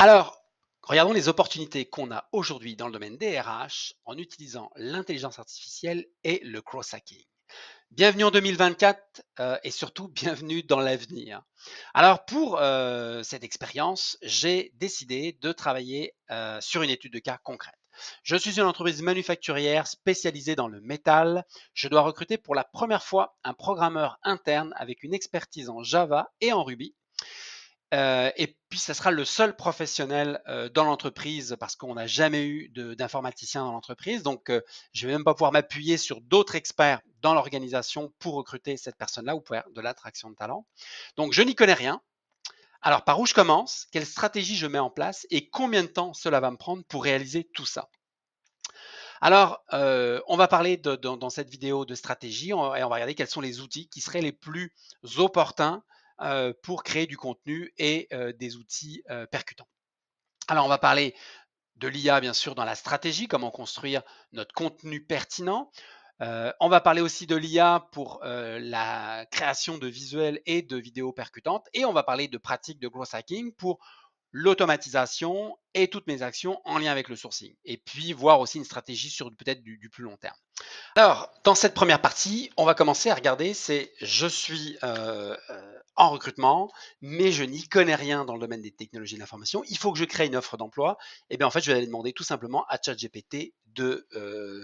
Alors, regardons les opportunités qu'on a aujourd'hui dans le domaine des RH en utilisant l'intelligence artificielle et le cross-hacking. Bienvenue en 2024 et surtout bienvenue dans l'avenir. Alors pour cette expérience, j'ai décidé de travailler sur une étude de cas concrète. Je suis une entreprise manufacturière spécialisée dans le métal. Je dois recruter pour la première fois un programmeur interne avec une expertise en Java et en Ruby. Et puis, ça sera le seul professionnel dans l'entreprise parce qu'on n'a jamais eu d'informaticien dans l'entreprise. Donc, je ne vais même pas pouvoir m'appuyer sur d'autres experts dans l'organisation pour recruter cette personne-là ou pour faire de l'attraction de talent. Donc, je n'y connais rien. Alors, par où je commence? Quelle stratégie je mets en place? Et combien de temps cela va me prendre pour réaliser tout ça? Alors, on va parler dans cette vidéo de stratégie et on va regarder quels sont les outils qui seraient les plus opportuns pour créer du contenu et des outils percutants. Alors, on va parler de l'IA, bien sûr, dans la stratégie, comment construire notre contenu pertinent. On va parler aussi de l'IA pour la création de visuels et de vidéos percutantes. Et on va parler de pratiques de growth hacking pour l'automatisation et toutes mes actions en lien avec le sourcing. Et puis, voir aussi une stratégie sur peut-être du plus long terme. Alors, dans cette première partie, on va commencer à regarder, je suis en recrutement, mais je n'y connais rien dans le domaine des technologies de l'information. Il faut que je crée une offre d'emploi. Et bien en fait, je vais aller demander tout simplement à ChatGPT de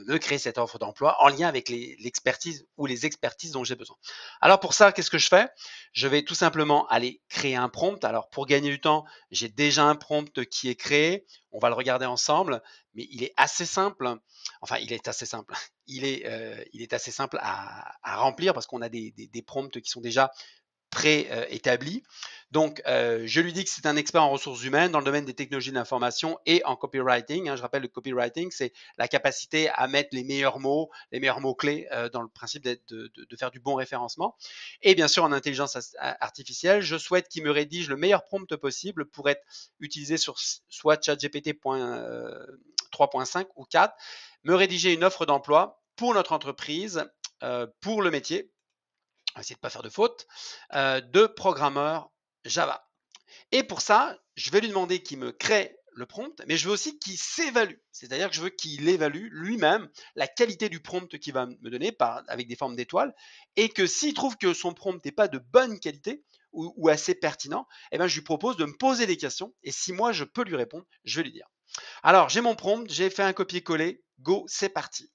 me créer cette offre d'emploi en lien avec l'expertise ou les expertises dont j'ai besoin. Alors pour ça, qu'est-ce que je fais? Je vais tout simplement aller créer un prompt. Alors pour gagner du temps, j'ai déjà un prompt qui est créé. On va le regarder ensemble, mais il est assez simple. Enfin, il est assez simple. Il est assez simple à remplir parce qu'on a des prompts qui sont déjà préétablis. Donc, je lui dis que c'est un expert en ressources humaines dans le domaine des technologies de l'information et en copywriting. Je rappelle, le copywriting, c'est la capacité à mettre les meilleurs mots-clés dans le principe de faire du bon référencement. Et bien sûr, en intelligence artificielle, je souhaite qu'il me rédige le meilleur prompt possible pour être utilisé sur soit ChatGPT 3.5 ou 4, me rédiger une offre d'emploi pour notre entreprise, pour le métier, on va essayer de ne pas faire de faute, de programmeur Java. Et pour ça, je vais lui demander qu'il me crée le prompt, mais je veux aussi qu'il s'évalue. C'est-à-dire que je veux qu'il évalue lui-même la qualité du prompt qu'il va me donner avec des formes d'étoiles, et que s'il trouve que son prompt n'est pas de bonne qualité ou assez pertinent, eh ben, je lui propose de me poser des questions, et si moi je peux lui répondre, je vais lui dire. Alors, j'ai mon prompt, j'ai fait un copier-coller, go, c'est parti.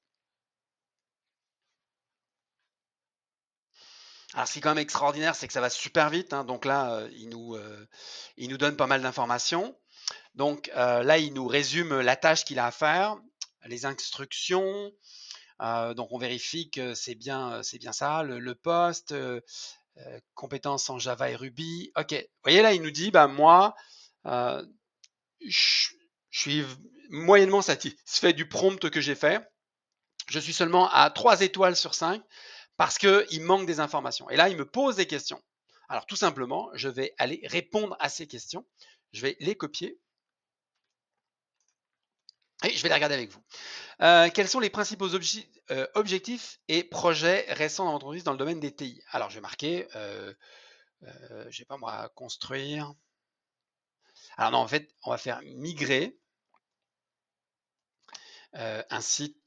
Alors, ce qui est quand même extraordinaire, c'est que ça va super vite, hein. Donc là, il nous donne pas mal d'informations. Donc là, il nous résume la tâche qu'il a à faire, les instructions. Donc on vérifie que c'est bien ça, le poste, compétences en Java et Ruby. Ok, vous voyez là, il nous dit, bah moi, euh, je suis moyennement satisfait du prompt que j'ai fait. Je suis seulement à 3 étoiles sur 5 parce qu'il manque des informations. Et là, il me pose des questions. Alors tout simplement, je vais aller répondre à ces questions. Je vais les copier et je vais les regarder avec vous. Quels sont les principaux objectifs et projets récents dans l'entreprise dans le domaine des TI? Alors je vais marquer, je ne sais pas moi, construire. Alors non, en fait, on va faire migrer un site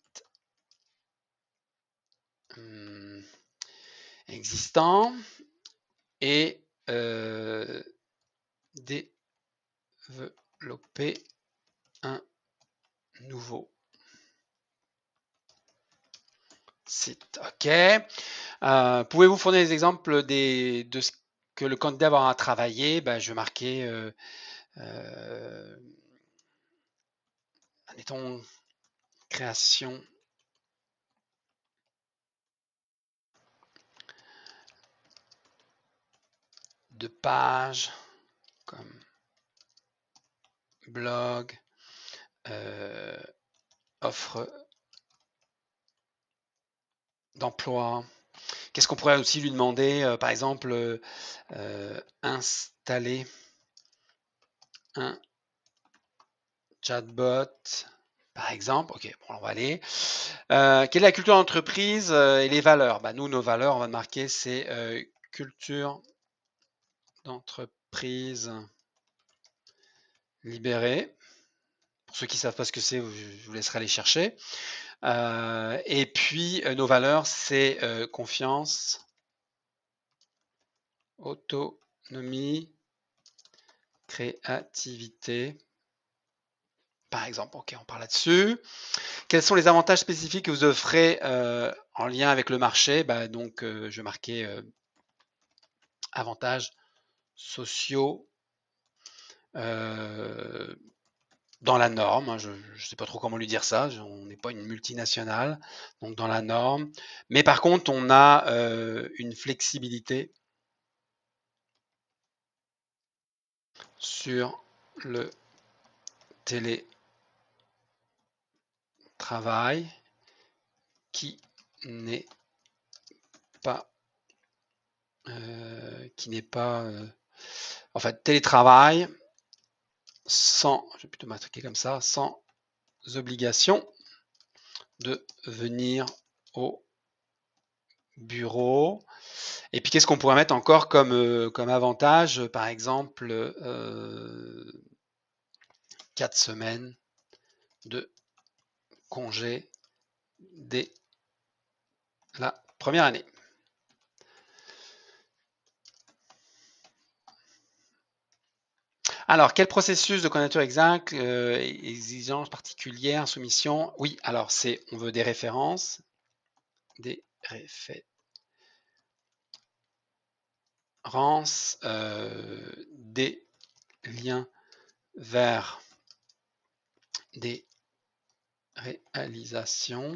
existant et développer un nouveau site. OK. Pouvez-vous fournir des exemples de ce que le candidat va avoir travailler? Ben, je vais marquer, admettons, création de pages comme blog, offre d'emploi. Qu'est-ce qu'on pourrait aussi lui demander? Par exemple, installer un chatbot, par exemple. Ok, bon, on va aller. Quelle est la culture d'entreprise et les valeurs? Bah, nous, nos valeurs, on va marquer, c'est culture d'entreprise libéré. Pour ceux qui ne savent pas ce que c'est, je vous laisserai aller chercher. Et puis, nos valeurs, c'est confiance, autonomie, créativité. Par exemple, ok, on parle là-dessus. Quels sont les avantages spécifiques que vous offrez en lien avec le marché? Donc, je vais marquer avantages sociaux dans la norme. Hein, je ne sais pas trop comment lui dire ça. On n'est pas une multinationale, donc dans la norme. Mais par contre, on a une flexibilité sur le télétravail qui n'est pas en fait télétravail sans, je vais plutôt marquer comme ça, sans obligation de venir au bureau. Et puis qu'est-ce qu'on pourrait mettre encore comme avantage? Par exemple, 4 semaines de congé dès la première année. Alors, quel processus de candidature exact, exigence particulière, soumission? Oui, alors on veut des références, des des liens vers des réalisations.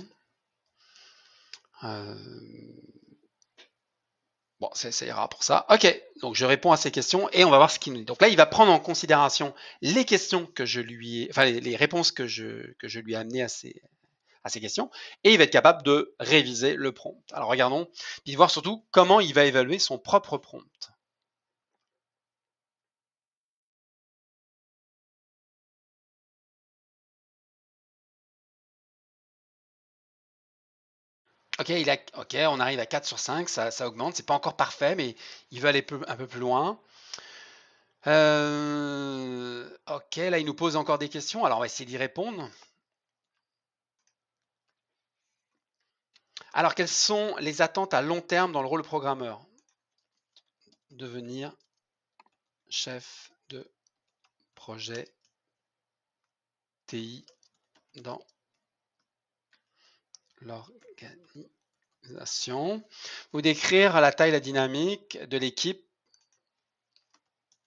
Bon, ça ira pour ça. Ok, donc je réponds à ces questions et on va voir ce qu'il nous dit. Donc là, il va prendre en considération les questions que je lui ai, enfin les réponses que je lui ai amenées à ces questions et il va être capable de réviser le prompt. Alors regardons, puis voir surtout comment il va évaluer son propre prompt. Ok, on arrive à 4 sur 5, ça augmente, c'est pas encore parfait, mais il veut aller un peu plus loin. Ok, là il nous pose encore des questions, alors on va essayer d'y répondre. Alors, quelles sont les attentes à long terme dans le rôle de programmeur? Devenir chef de projet TI dans l'organisation. Ou décrire la taille et la dynamique de l'équipe.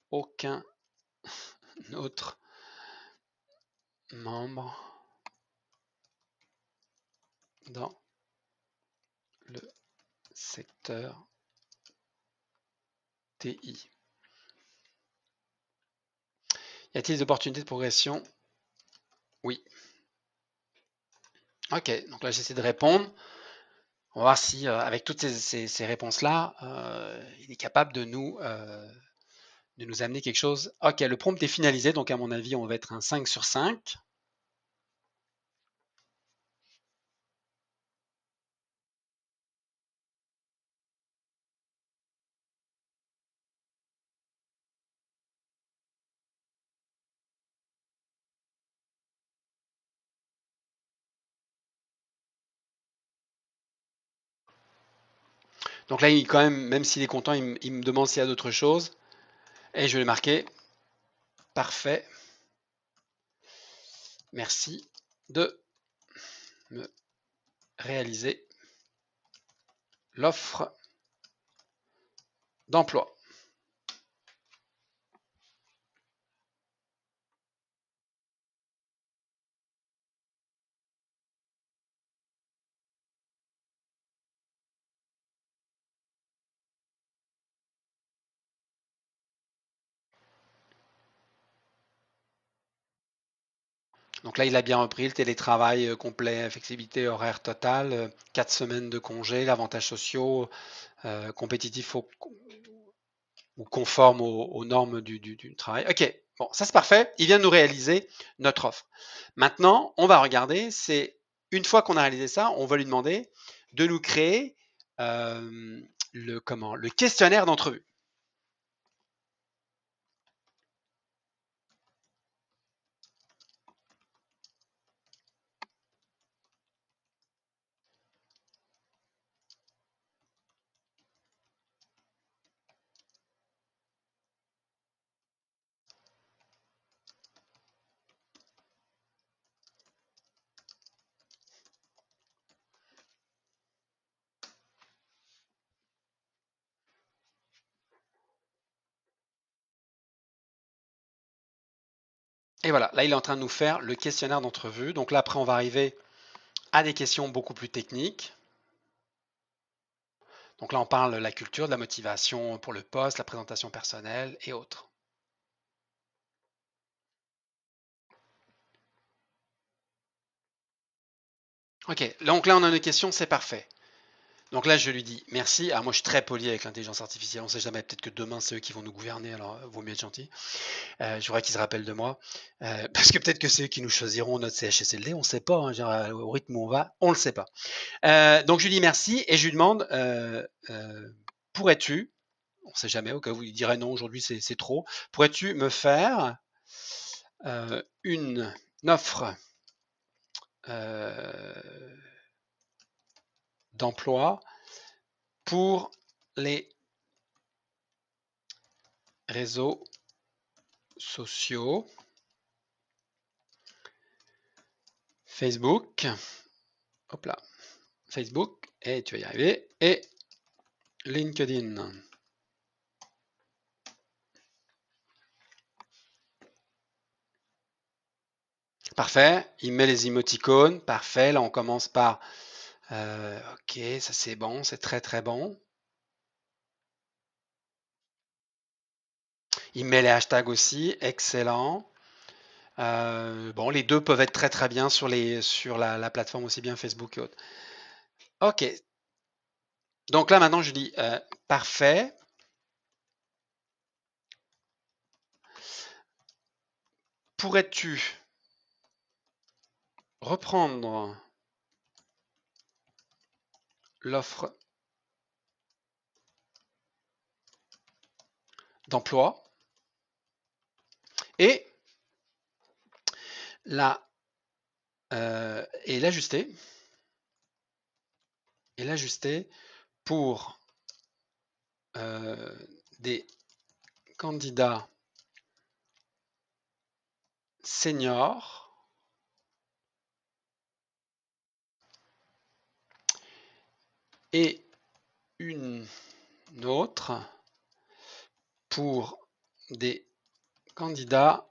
Aucun autre membre dans le secteur TI. Y a-t-il des opportunités de progression? Oui. Ok, donc là j'essaie de répondre. On va voir si avec toutes ces réponses-là, il est capable de nous amener quelque chose. Ok, le prompt est finalisé, donc à mon avis, on va être un 5 sur 5. Donc là, quand même, même s'il est content, il me demande s'il y a d'autres choses. Et je vais marquer parfait. Merci de me réaliser l'offre d'emploi. Donc là, il a bien repris le télétravail complet, flexibilité horaire totale, 4 semaines de congé, l'avantage sociaux, compétitif ou conforme aux normes du travail. Ok, bon, ça c'est parfait. Il vient de nous réaliser notre offre. Maintenant, on va regarder, c'est une fois qu'on a réalisé ça, on va lui demander de nous créer le questionnaire d'entrevue. Et voilà, là il est en train de nous faire le questionnaire d'entrevue. Donc là après on va arriver à des questions beaucoup plus techniques. Donc là on parle de la culture, de la motivation pour le poste, la présentation personnelle et autres. Ok, donc là on a une question, c'est parfait. Donc là, je lui dis merci. Alors moi, je suis très poli avec l'intelligence artificielle. On ne sait jamais. Peut-être que demain, c'est eux qui vont nous gouverner. Alors, vaut mieux être gentil. Je voudrais qu'ils se rappellent de moi. Parce que peut-être que c'est eux qui nous choisiront notre CHSLD. On ne sait pas. Hein, genre, au rythme où on va, on ne le sait pas. Donc, je lui dis merci et je lui demande pourrais-tu, on ne sait jamais, au cas où il dirait non, aujourd'hui, c'est trop. Pourrais-tu me faire une offre d'emploi pour les réseaux sociaux Facebook, hop là, Facebook, et tu vas y arriver, et LinkedIn. Parfait, il met les émoticônes, parfait, là on commence par, ok, ça c'est bon, c'est très très bon. Il met les hashtags aussi, excellent. Bon, les deux peuvent être très très bien sur la plateforme aussi bien Facebook et autres. Ok, donc là maintenant je dis parfait. Pourrais-tu reprendre l'offre d'emploi et l'ajuster pour des candidats seniors et une autre pour des candidats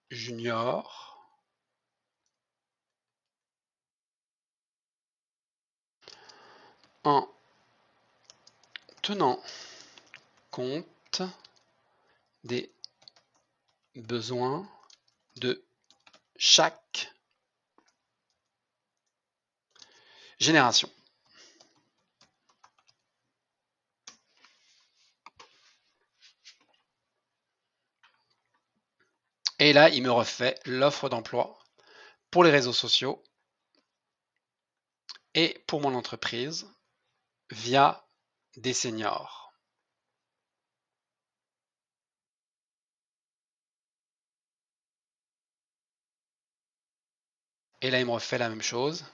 juniors en tenant compte des besoins de chaque génération. Et là, il me refait l'offre d'emploi pour les réseaux sociaux et pour mon entreprise via des seniors. Et là, il me refait la même chose.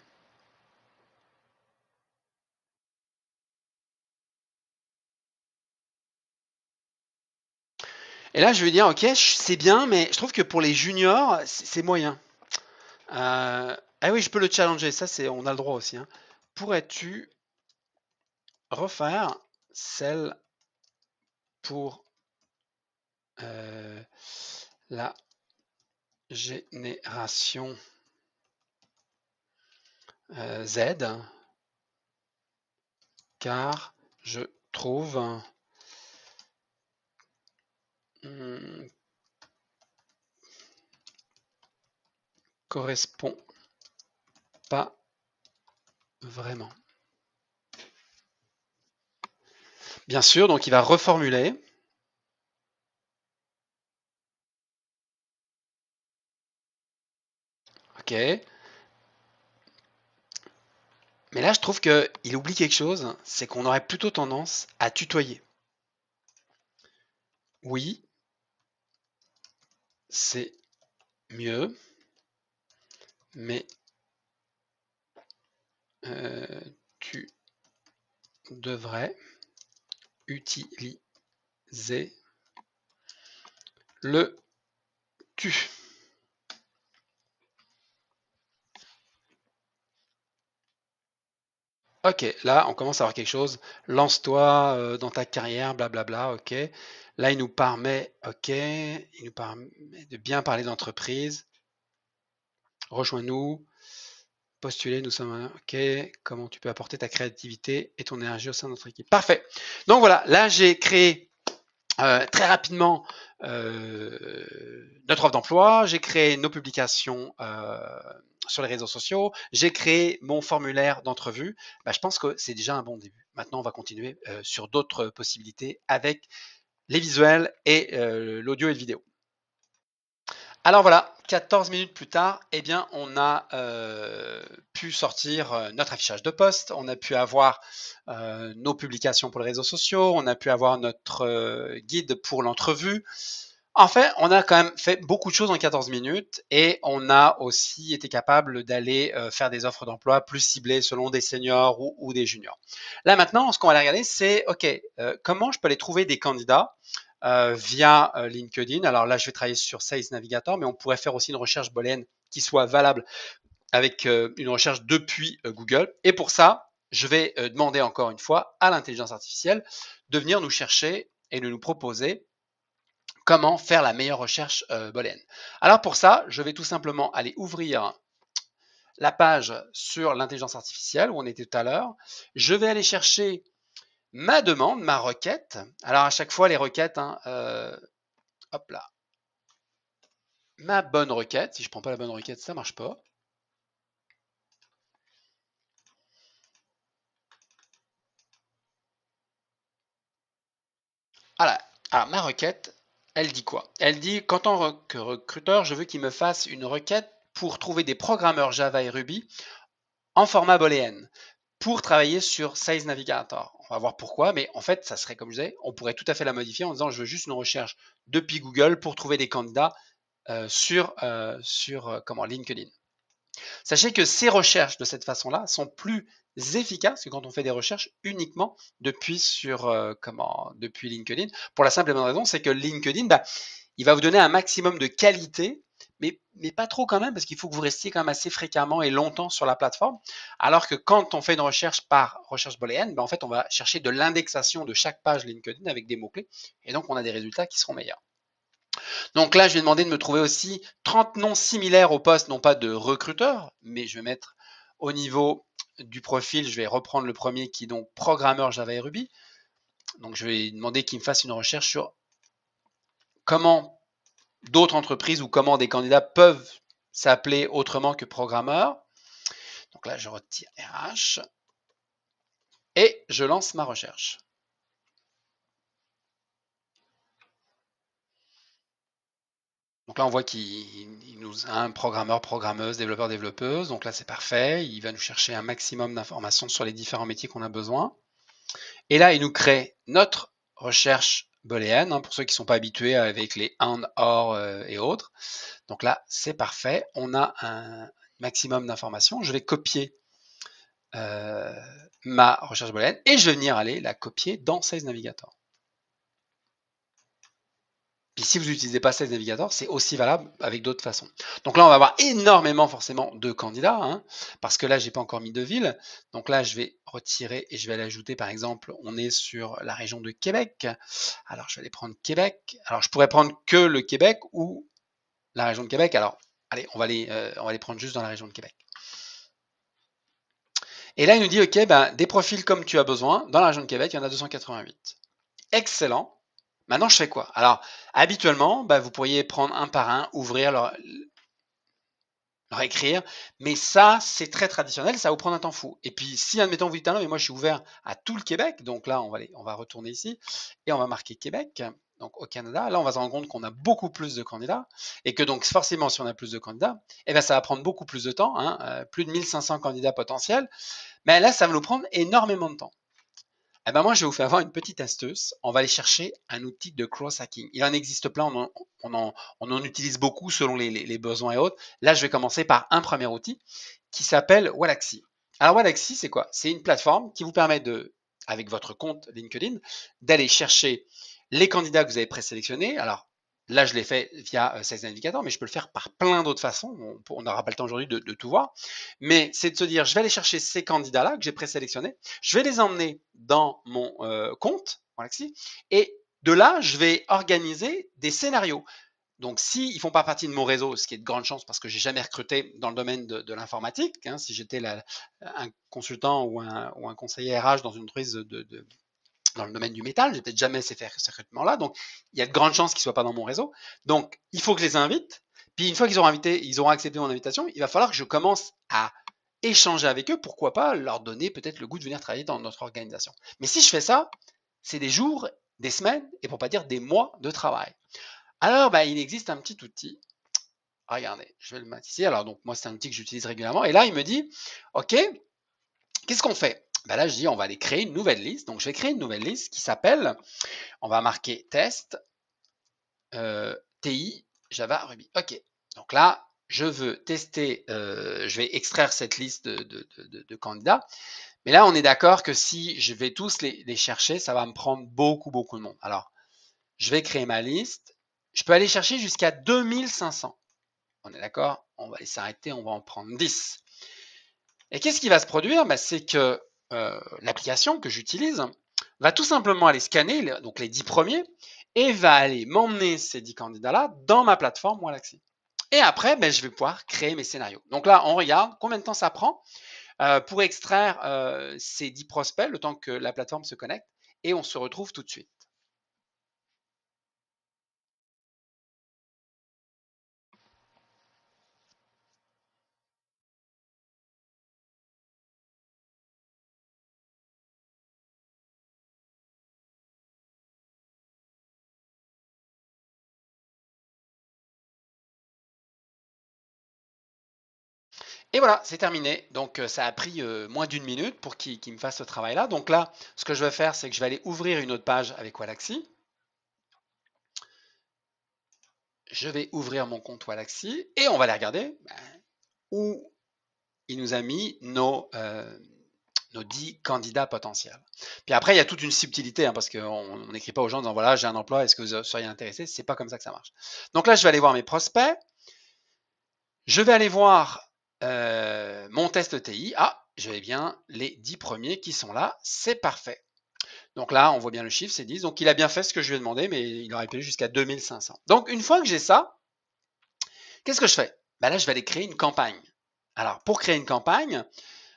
Et là, je vais dire, ok, c'est bien, mais je trouve que pour les juniors, c'est moyen. Ah oui, je peux le challenger, ça c'est, on a le droit aussi. Hein. Pourrais-tu refaire celle pour la génération Z, car je trouve correspond pas vraiment. Bien sûr, donc il va reformuler. Ok. Mais là, je trouve qu'il oublie quelque chose, c'est qu'on aurait plutôt tendance à tutoyer. Oui, c'est mieux, mais tu devrais utiliser le tu. Ok, là on commence à avoir quelque chose. Lance-toi dans ta carrière, blablabla. Ok. Là, il nous permet, OK, il nous permet de bien parler d'entreprise. Rejoins-nous, postuler, nous sommes, OK, comment tu peux apporter ta créativité et ton énergie au sein de notre équipe. Parfait. Donc voilà, là, j'ai créé très rapidement notre offre d'emploi, j'ai créé nos publications sur les réseaux sociaux, j'ai créé mon formulaire d'entrevue. Bah, je pense que c'est déjà un bon début. Maintenant, on va continuer sur d'autres possibilités avec les visuels et l'audio et le vidéo. Alors voilà, 14 minutes plus tard, eh bien, on a pu sortir notre affichage de poste, on a pu avoir nos publications pour les réseaux sociaux, on a pu avoir notre guide pour l'entrevue. En fait, on a quand même fait beaucoup de choses en 14 minutes et on a aussi été capable d'aller faire des offres d'emploi plus ciblées selon des seniors ou des juniors. Là maintenant, ce qu'on va aller regarder, c'est OK, comment je peux aller trouver des candidats via LinkedIn. Alors là, je vais travailler sur Sales Navigator, mais on pourrait faire aussi une recherche booléenne qui soit valable avec une recherche depuis Google. Et pour ça, je vais demander encore une fois à l'intelligence artificielle de venir nous chercher et de nous proposer comment faire la meilleure recherche booléenne. Alors pour ça, je vais tout simplement aller ouvrir la page sur l'intelligence artificielle où on était tout à l'heure. Je vais aller chercher ma demande, ma requête. Alors à chaque fois, les requêtes, hein, hop là, ma bonne requête. Si je ne prends pas la bonne requête, ça ne marche pas. Voilà. Alors ma requête, elle dit quoi? Elle dit qu'en tant que recruteur, je veux qu'il me fasse une requête pour trouver des programmeurs Java et Ruby en format booléen pour travailler sur Sales Navigator. On va voir pourquoi, mais en fait, ça serait comme je disais, on pourrait tout à fait la modifier en disant je veux juste une recherche depuis Google pour trouver des candidats sur LinkedIn. Sachez que ces recherches de cette façon-là sont plus efficaces que quand on fait des recherches uniquement depuis depuis LinkedIn. Pour la simple et bonne raison, c'est que LinkedIn, il va vous donner un maximum de qualité, mais pas trop quand même, parce qu'il faut que vous restiez quand même assez fréquemment et longtemps sur la plateforme. Alors que quand on fait une recherche par recherche booléenne, en fait, on va chercher de l'indexation de chaque page LinkedIn avec des mots-clés, et donc on a des résultats qui seront meilleurs. Donc là, je vais demander de me trouver aussi 30 noms similaires au poste, non pas de recruteur, mais je vais mettre au niveau du profil, je vais reprendre le premier qui est donc programmeur Java et Ruby. Donc je vais demander qu'il me fasse une recherche sur comment d'autres entreprises ou comment des candidats peuvent s'appeler autrement que programmeur. Donc là, je retire RH et je lance ma recherche. Donc là, on voit qu'il nous a un programmeur, programmeuse, développeur, développeuse. Donc là, c'est parfait. Il va nous chercher un maximum d'informations sur les différents métiers qu'on a besoin. Et là, il nous crée notre recherche booléenne, hein, pour ceux qui ne sont pas habitués avec les and, or et autres. Donc là, c'est parfait. On a un maximum d'informations. Je vais copier ma recherche booléenne et je vais venir aller la copier dans Sales Navigator. Puis si vous n'utilisez pas Sales Navigator, c'est aussi valable avec d'autres façons. Donc là, on va avoir énormément forcément de candidats, hein, parce que là, j'ai pas encore mis de ville. Donc là, je vais retirer et je vais aller ajouter, par exemple, on est sur la région de Québec. Alors, je vais aller prendre Québec. Alors, je pourrais prendre que le Québec ou la région de Québec. Alors, allez, on va les prendre juste dans la région de Québec. Et là, il nous dit, OK, des profils comme tu as besoin, dans la région de Québec, il y en a 288. Excellent. Maintenant, je fais quoi? Alors, habituellement, vous pourriez prendre un par un, ouvrir, leur écrire, mais ça, c'est très traditionnel, ça va vous prendre un temps fou. Et puis, si, admettons, vous dites, ah non, mais moi, je suis ouvert à tout le Québec, donc là, on va retourner ici, et on va marquer Québec, donc au Canada. Là, on va se rendre compte qu'on a beaucoup plus de candidats, et que donc, forcément, si on a plus de candidats, ça va prendre beaucoup plus de temps, hein, plus de 1500 candidats potentiels, mais là, ça va nous prendre énormément de temps. Moi, je vais vous faire voir une petite astuce. On va aller chercher un outil de cross-hacking. Il en existe plein, on en utilise beaucoup selon les besoins et autres. Là, je vais commencer par un premier outil qui s'appelle Wallaxy. Alors, Wallaxy, c'est quoi? C'est une plateforme qui vous permet avec votre compte LinkedIn, d'aller chercher les candidats que vous avez présélectionnés. Alors, là, je l'ai fait via Sales Navigator, mais je peux le faire par plein d'autres façons. On n'aura pas le temps aujourd'hui de tout voir. Mais c'est de se dire, je vais aller chercher ces candidats-là que j'ai présélectionnés, je vais les emmener dans mon compte Wallaxy, et De là, je vais organiser des scénarios. Donc, s'ils ne font pas partie de mon réseau, ce qui est de grande chance parce que j'ai jamais recruté dans le domaine de l'informatique, hein, si j'étais un consultant ou un conseiller RH dans une entreprise dans le domaine du métal, j'ai peut-être jamais fait ce recrutement-là. Donc, il y a de grandes chances qu'ils ne soient pas dans mon réseau. Donc, il faut que je les invite. Puis, une fois qu'ils auront accepté mon invitation, il va falloir que je commence à échanger avec eux. Pourquoi pas leur donner peut-être le goût de venir travailler dans notre organisation. Mais si je fais ça, c'est des jours, des semaines, et pour pas dire des mois de travail. Alors, bah, il existe un petit outil. Regardez, je vais le mettre ici. Alors, donc, moi, c'est un outil que j'utilise régulièrement. Et là, il me dit, OK, qu'est-ce qu'on fait? Ben là, je dis, on va aller créer une nouvelle liste. Donc, je vais créer une nouvelle liste qui s'appelle, on va marquer test, TI, Java, Ruby. OK. Donc là, je veux tester, je vais extraire cette liste de candidats. Mais là, on est d'accord que si je vais tous les chercher, ça va me prendre beaucoup de monde. Alors, je vais créer ma liste. Je peux aller chercher jusqu'à 2500. On est d'accord? On va s'arrêter, on va en prendre 10. Et qu'est-ce qui va se produire? Ben, c'est que l'application que j'utilise va tout simplement aller scanner donc les 10 premiers et va aller m'emmener ces 10 candidats-là dans ma plateforme Waalaxy. Et après, ben, je vais pouvoir créer mes scénarios. Donc là, on regarde combien de temps ça prend pour extraire ces 10 prospects, le temps que la plateforme se connecte, et on se retrouve tout de suite. Et voilà, c'est terminé. Donc ça a pris moins d'une minute pour qu'il me fasse ce travail-là. Donc là, ce que je vais faire, c'est que je vais aller ouvrir une autre page avec Waalaxy. Je vais ouvrir mon compte Waalaxy et on va aller regarder où il nous a mis nos 10 candidats potentiels. Puis après, il y a toute une subtilité, hein, parce qu'on n'écrit pas aux gens en disant voilà, j'ai un emploi, est-ce que vous seriez intéressé? C'est pas comme ça que ça marche. Donc là, je vais aller voir mes prospects. Je vais aller voir mon test TI. Ah, j'avais bien les 10 premiers qui sont là. C'est parfait. Donc là, on voit bien le chiffre, c'est 10. Donc il a bien fait ce que je lui ai demandé, mais il aurait pu aller jusqu'à 2500. Donc une fois que j'ai ça, qu'est-ce que je fais? Ben là, je vais aller créer une campagne. Alors, pour créer une campagne,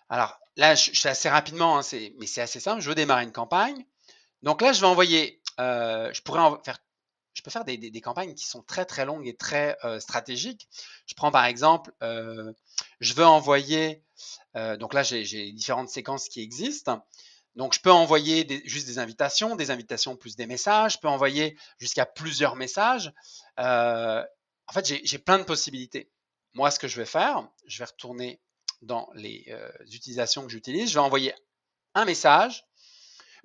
alors là, je fais assez rapidement, hein, mais c'est assez simple. Je veux démarrer une campagne. Donc là, je vais envoyer, je peux faire des campagnes qui sont très longues et très stratégiques. Je prends par exemple, je veux envoyer, donc là, j'ai différentes séquences qui existent. Donc, je peux envoyer juste des invitations plus des messages. Je peux envoyer jusqu'à plusieurs messages. En fait, j'ai plein de possibilités. Moi, ce que je vais faire, je vais retourner dans les utilisations que j'utilise. Je vais envoyer un message,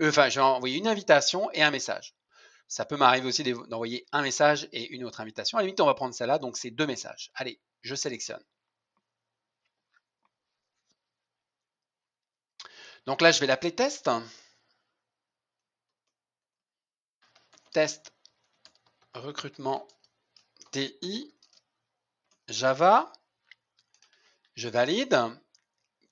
enfin, je vais envoyer une invitation et un message. Ça peut m'arriver aussi d'envoyer un message et une autre invitation. À la limite, on va prendre celle-là, donc c'est 2 messages. Allez, je sélectionne. Donc là, je vais l'appeler test. Test recrutement TI Java. Je valide.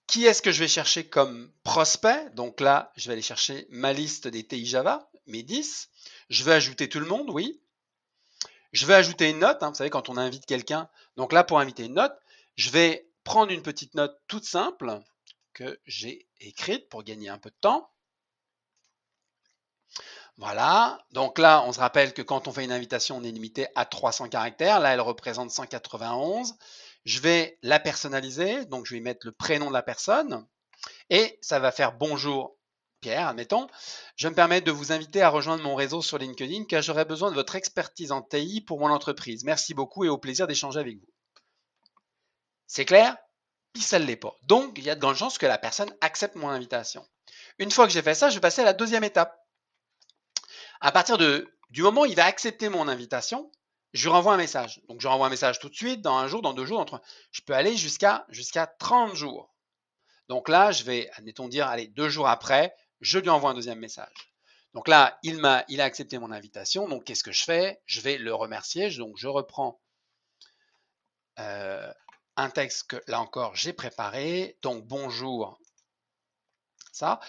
Qui est-ce que je vais chercher comme prospect? Donc là, je vais aller chercher ma liste des TI Java, mes 10. Je vais ajouter tout le monde, oui. Je vais ajouter une note, hein, vous savez, quand on invite quelqu'un. Donc là, pour inviter une note, je vais prendre une petite note toute simple que j'ai écrite pour gagner un peu de temps. Voilà, donc là, on se rappelle que quand on fait une invitation, on est limité à 300 caractères. Là, elle représente 191. Je vais la personnaliser, donc je vais mettre le prénom de la personne et ça va faire bonjour Pierre, admettons. Je me permets de vous inviter à rejoindre mon réseau sur LinkedIn car j'aurai besoin de votre expertise en TI pour mon entreprise. Merci beaucoup et au plaisir d'échanger avec vous. C'est clair? Puis ça ne l'est pas. Donc, il y a de grandes chances que la personne accepte mon invitation. Une fois que j'ai fait ça, je vais passer à la deuxième étape. À partir du moment où il va accepter mon invitation, je lui renvoie un message. Donc, je renvoie un message tout de suite, dans un jour, dans 2 jours, dans 3. Je peux aller jusqu'à 30 jours. Donc là, je vais, admettons dire, allez, 2 jours après, je lui envoie un deuxième message. Donc là, il a accepté mon invitation. Donc, qu'est-ce que je fais? Je vais le remercier. Donc, je reprends un texte que, là encore, j'ai préparé. Donc, bonjour. Ça.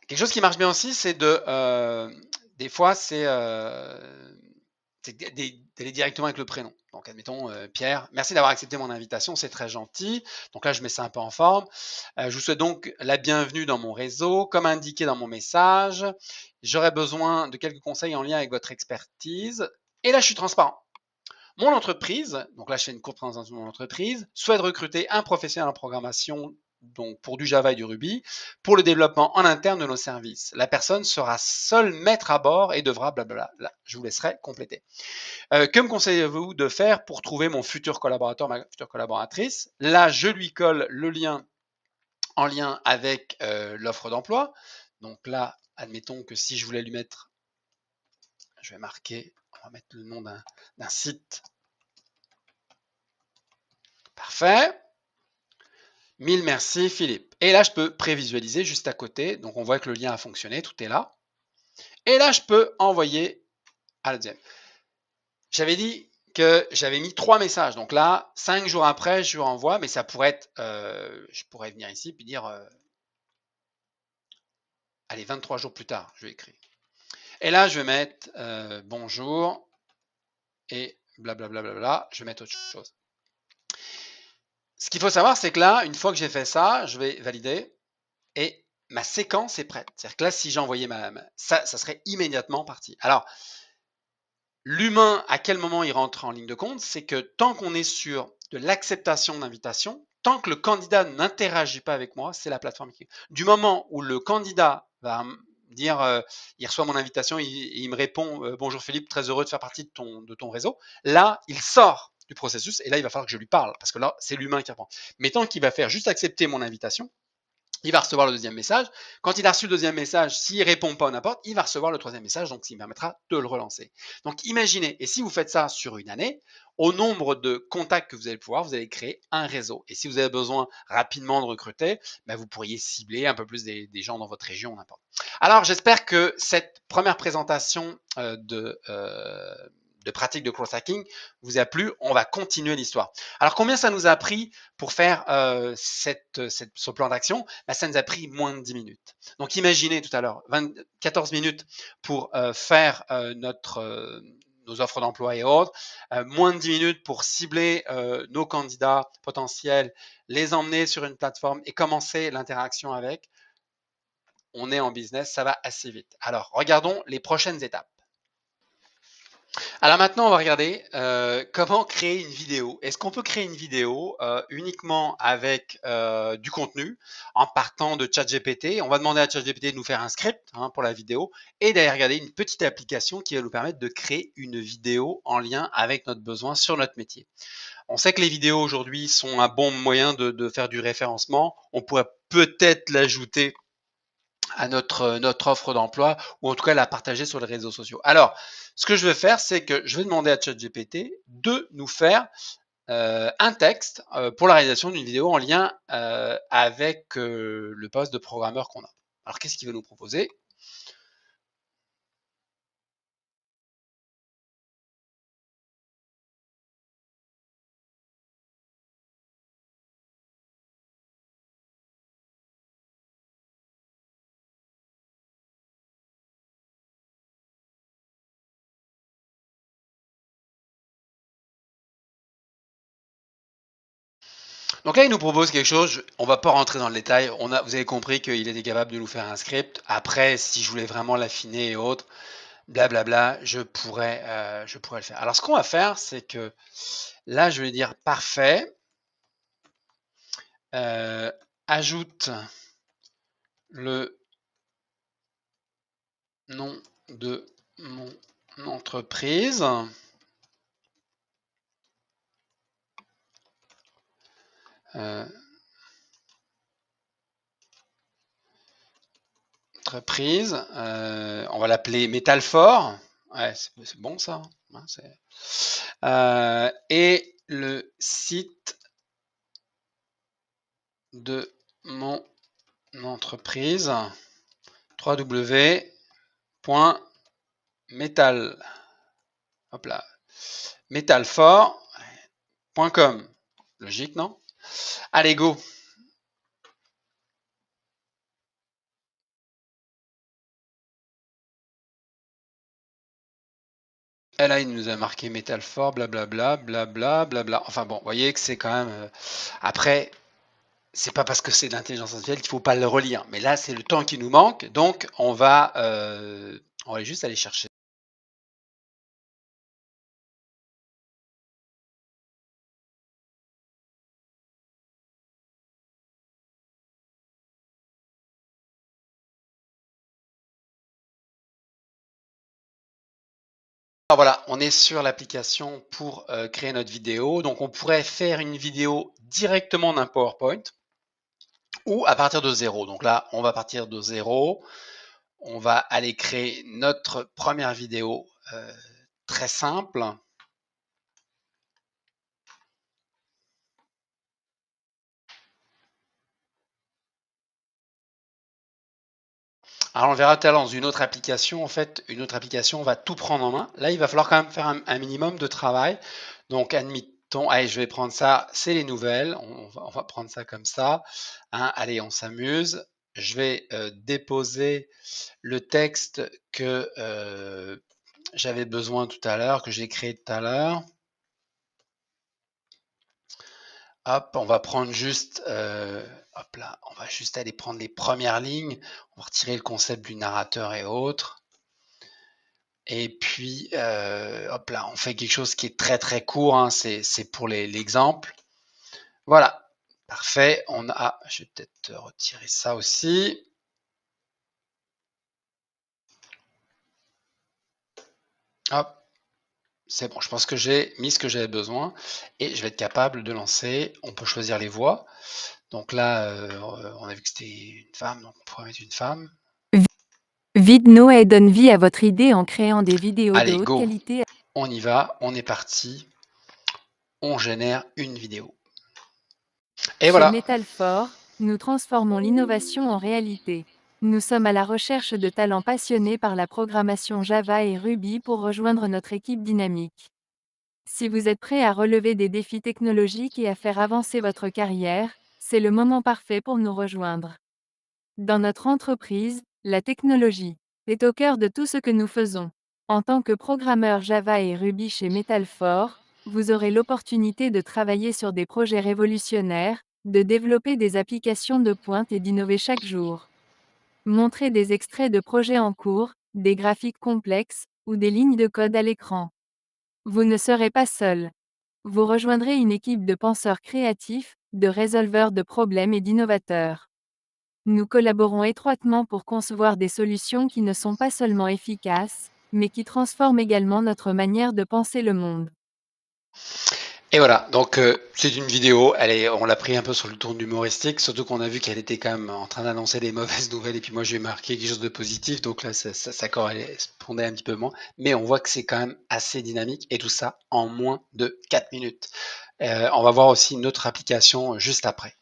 Quelque chose qui marche bien aussi, c'est des fois, c'est d'aller directement avec le prénom. Donc, admettons, Pierre, merci d'avoir accepté mon invitation, c'est très gentil. Donc là, je mets ça un peu en forme. Je vous souhaite donc la bienvenue dans mon réseau. Comme indiqué dans mon message, j'aurais besoin de quelques conseils en lien avec votre expertise. Et là, je suis transparent. Mon entreprise, donc là, je fais une courte présentation de mon entreprise, souhaite recruter un professionnel en programmation donc pour du Java et du Ruby, pour le développement en interne de nos services. La personne sera seule maître à bord et devra blablabla. Là, je vous laisserai compléter. Que me conseillez-vous de faire pour trouver mon futur collaborateur, ma future collaboratrice? Là, je lui colle le lien en lien avec l'offre d'emploi. Donc là, admettons que si je voulais lui mettre, je vais marquer, on va mettre le nom d'un site. Parfait. Mille merci Philippe. Et là, je peux prévisualiser juste à côté. Donc, on voit que le lien a fonctionné, tout est là. Et là, je peux envoyer à la deuxième. J'avais dit que j'avais mis 3 messages. Donc là, 5 jours après, je lui renvoie, mais ça pourrait être, je pourrais venir ici puis dire, allez, 23 jours plus tard, je vais écrire. Et là, je vais mettre bonjour et blablabla, bla, bla, bla, je vais mettre autre chose. Ce qu'il faut savoir, c'est que là, une fois que j'ai fait ça, je vais valider et ma séquence est prête. C'est-à-dire que là, si j'envoyais ça serait immédiatement parti. Alors, l'humain, à quel moment il rentre en ligne de compte? C'est que tant qu'on est sur de l'acceptation d'invitation, tant que le candidat n'interagit pas avec moi, c'est la plateforme qui. Du moment où le candidat va dire, il reçoit mon invitation, il me répond bonjour Philippe, très heureux de faire partie de ton réseau, là, il sort du processus et là, il va falloir que je lui parle parce que là, c'est l'humain qui répond. Mais tant qu'il va faire juste accepter mon invitation, il va recevoir le deuxième message. Quand il a reçu le deuxième message, s'il ne répond pas aux n'importe, il va recevoir le troisième message, donc ça lui permettra de le relancer. Donc imaginez, et si vous faites ça sur une année, au nombre de contacts que vous allez pouvoir, vous allez créer un réseau. Et si vous avez besoin rapidement de recruter, ben vous pourriez cibler un peu plus des gens dans votre région, n'importe. Alors j'espère que cette première présentation de pratique de growth hacking vous a plu. On va continuer l'histoire. Alors combien ça nous a pris pour faire ce plan d'action? Ben, ça nous a pris moins de 10 minutes. Donc imaginez tout à l'heure, 14 minutes pour faire nos offres d'emploi et autres, moins de 10 minutes pour cibler nos candidats potentiels, les emmener sur une plateforme et commencer l'interaction avec. On est en business, ça va assez vite. Alors, regardons les prochaines étapes. Alors maintenant, on va regarder comment créer une vidéo. Est-ce qu'on peut créer une vidéo uniquement avec du contenu en partant de ChatGPT? On va demander à ChatGPT de nous faire un script pour la vidéo et d'aller regarder une petite application qui va nous permettre de créer une vidéo en lien avec notre besoin sur notre métier. On sait que les vidéos aujourd'hui sont un bon moyen de faire du référencement. On pourrait peut-être l'ajouter à notre offre d'emploi ou en tout cas la partager sur les réseaux sociaux. Alors, ce que je vais faire, c'est que je vais demander à ChatGPT de nous faire un texte pour la réalisation d'une vidéo en lien avec le poste de programmeur qu'on a. Alors, qu'est-ce qu'il va nous proposer? Donc là, il nous propose quelque chose. On va pas rentrer dans le détail. Vous avez compris qu'il était capable de nous faire un script. Après, si je voulais vraiment l'affiner et autres, blablabla, je pourrais le faire. Alors, ce qu'on va faire, c'est que là, je vais dire parfait. Ajoute le nom de mon entreprise. On va l'appeler Metalfort. Ouais, c'est bon ça. Et le site de mon entreprise www.metal hop là metalfort.com. Logique, non? Allez, go! Et là, il nous a marqué Metal4, blablabla, blablabla, blabla. Enfin bon, vous voyez que c'est quand même... Après, c'est pas parce que c'est de l'intelligence artificielle qu'il faut pas le relire. Mais là, c'est le temps qui nous manque. Donc, on va juste aller chercher. Alors voilà, on est sur l'application pour créer notre vidéo. Donc, on pourrait faire une vidéo directement d'un PowerPoint ou à partir de zéro. Donc là, on va partir de zéro. On va aller créer notre première vidéo très simple. Alors on verra tout à l'heure dans une autre application. En fait, une autre application va tout prendre en main. Là, il va falloir quand même faire un minimum de travail. Donc, admettons, allez, je vais prendre ça, c'est les nouvelles. On va prendre ça comme ça. Hein, allez, on s'amuse. Je vais déposer le texte que j'avais besoin tout à l'heure, que j'ai créé tout à l'heure. Hop, on va prendre juste, hop là, on va juste aller prendre les premières lignes. On va retirer le concept du narrateur et autres. Et puis, hop là, on fait quelque chose qui est très très court, hein, c'est pour l'exemple. Voilà, parfait. Je vais peut-être retirer ça aussi. Hop, c'est bon, je pense que j'ai mis ce que j'avais besoin et je vais être capable de lancer. On peut choisir les voix. Donc là, on a vu que c'était une femme, donc on pourrait mettre une femme. Vidno donne vie à votre idée en créant des vidéos Allez, de haute go. qualité. On y va, on est parti. On génère une vidéo. Et Chez voilà. Metal4, nous transformons l'innovation en réalité. Nous sommes à la recherche de talents passionnés par la programmation Java et Ruby pour rejoindre notre équipe dynamique. Si vous êtes prêt à relever des défis technologiques et à faire avancer votre carrière, c'est le moment parfait pour nous rejoindre. Dans notre entreprise, la technologie est au cœur de tout ce que nous faisons. En tant que programmeur Java et Ruby chez Metal4, vous aurez l'opportunité de travailler sur des projets révolutionnaires, de développer des applications de pointe et d'innover chaque jour. Montrez des extraits de projets en cours, des graphiques complexes, ou des lignes de code à l'écran. Vous ne serez pas seul. Vous rejoindrez une équipe de penseurs créatifs, de résolveurs de problèmes et d'innovateurs. Nous collaborons étroitement pour concevoir des solutions qui ne sont pas seulement efficaces, mais qui transforment également notre manière de penser le monde. Et voilà, donc c'est une vidéo, on l'a pris un peu sur le ton humoristique, surtout qu'on a vu qu'elle était quand même en train d'annoncer des mauvaises nouvelles, et puis moi j'ai marqué quelque chose de positif, donc là ça correspondait un petit peu moins, mais on voit que c'est quand même assez dynamique, et tout ça en moins de 4 minutes. On va voir aussi une autre application juste après.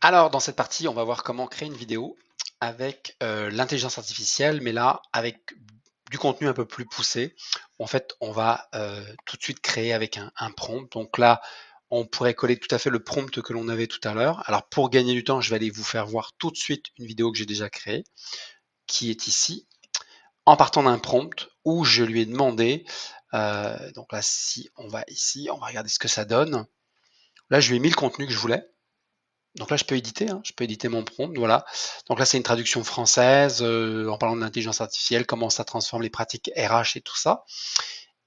Alors dans cette partie, on va voir comment créer une vidéo avec l'intelligence artificielle, mais là avec du contenu un peu plus poussé. En fait, on va tout de suite créer avec un prompt. Donc là, on pourrait coller tout à fait le prompt que l'on avait tout à l'heure. Alors pour gagner du temps, je vais aller vous faire voir tout de suite une vidéo que j'ai déjà créée, qui est ici, en partant d'un prompt où je lui ai demandé, donc là, si on va ici, on va regarder ce que ça donne. Là, je lui ai mis le contenu que je voulais. Donc là, je peux éditer, hein, je peux éditer mon prompt, voilà. Donc là, c'est une traduction française en parlant de l'intelligence artificielle, comment ça transforme les pratiques RH et tout ça.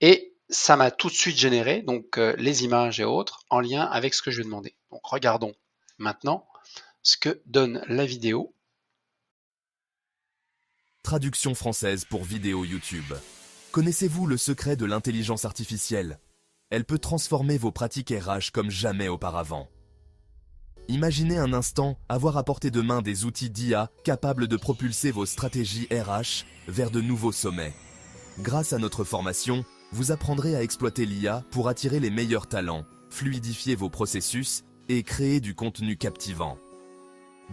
Et ça m'a tout de suite généré donc les images et autres en lien avec ce que je lui ai demandé. Donc regardons maintenant ce que donne la vidéo. Traduction française pour vidéo YouTube. Connaissez-vous le secret de l'intelligence artificielle? Elle peut transformer vos pratiques RH comme jamais auparavant. Imaginez un instant avoir à portée de main des outils d'IA capables de propulser vos stratégies RH vers de nouveaux sommets. Grâce à notre formation, vous apprendrez à exploiter l'IA pour attirer les meilleurs talents, fluidifier vos processus et créer du contenu captivant.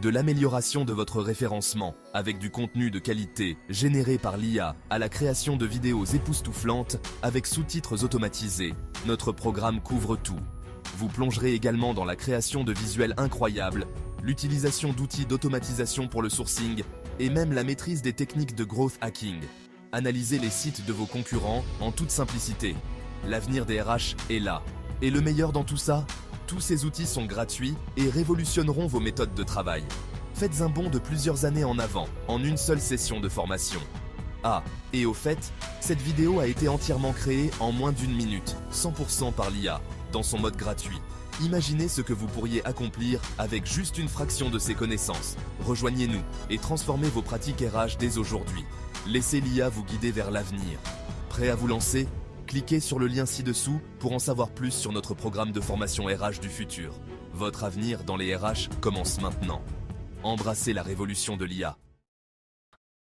De l'amélioration de votre référencement avec du contenu de qualité généré par l'IA à la création de vidéos époustouflantes avec sous-titres automatisés, notre programme couvre tout. Vous plongerez également dans la création de visuels incroyables, l'utilisation d'outils d'automatisation pour le sourcing et même la maîtrise des techniques de growth hacking. Analysez les sites de vos concurrents en toute simplicité. L'avenir des RH est là. Et le meilleur dans tout ça, tous ces outils sont gratuits et révolutionneront vos méthodes de travail. Faites un bond de plusieurs années en avant, en une seule session de formation. Ah, et au fait, cette vidéo a été entièrement créée en moins d'une minute, 100% par l'IA, dans son mode gratuit. Imaginez ce que vous pourriez accomplir avec juste une fraction de ces connaissances. Rejoignez-nous et transformez vos pratiques RH dès aujourd'hui. Laissez l'IA vous guider vers l'avenir. Prêt à vous lancer ? Cliquez sur le lien ci-dessous pour en savoir plus sur notre programme de formation RH du futur. Votre avenir dans les RH commence maintenant. Embrassez la révolution de l'IA.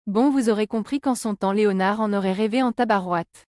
Bon, vous aurez compris qu'en son temps Léonard en aurait rêvé en tabarouette.